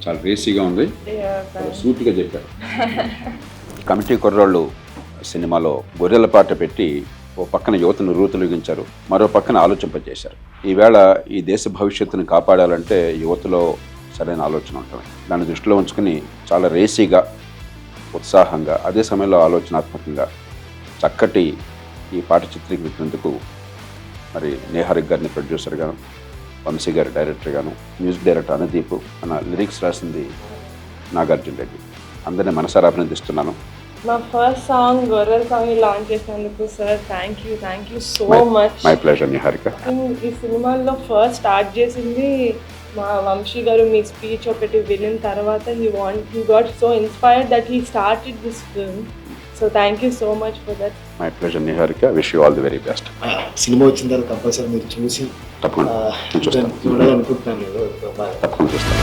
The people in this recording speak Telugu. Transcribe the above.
చాలా రేసీగా ఉంది, Yeah, చాలా thanks. సూటిగా చెప్పారు. కమిటీ కుర్రాళ్ళు సినిమాలో గొర్రెల పాట పెట్టి ఓ పక్కన యువతను రూతులగించారు, మరో పక్కన ఆలోచింపజేశారు. ఈవేళ ఈ దేశ భవిష్యత్తును కాపాడాలంటే యువతలో సరైన ఆలోచన ఉంటుంది. దాన్ని దృష్టిలో ఉంచుకుని చాలా రేసీగా, ఉత్సాహంగా, అదే సమయంలో ఆలోచనాత్మకంగా చక్కటి ఈ పాట చిత్రీకరించినందుకు మరి నేహారిక్ గారిని ప్రొడ్యూసర్ గాను, వంశీ గారి డైరెక్టర్ గాను, మ్యూజిక్ డైరెక్టర్ అనుదీప్, మన లిరిక్స్ రాసింది నాగార్జున రెడ్డి, అందరినీ మనసారా అభినందిస్తున్నాను. మా ఫస్ట్ సాంగ్ గొర్రెల సాంగ్ లాంచ్ చేసినందుకు sir thank you so much. My pleasure Niharika. ఈ సినిమాలో ఫస్ట్ స్టార్ట్ చేసింది మా వంశీ గారు. మీ స్పీచ్ ఒకటి వినిన తర్వాత he got so inspired that he started this film. So thank you so much for that. My pleasure Niharika. Wish you all the very best. Cinema వచ్చిన తర్వాత కంపల్సరీ మీరు చూసి తప్పకుండా చూస్తాను. చూడాలనుకుంటున్నాను. తప్పకుండా చూస్తాను.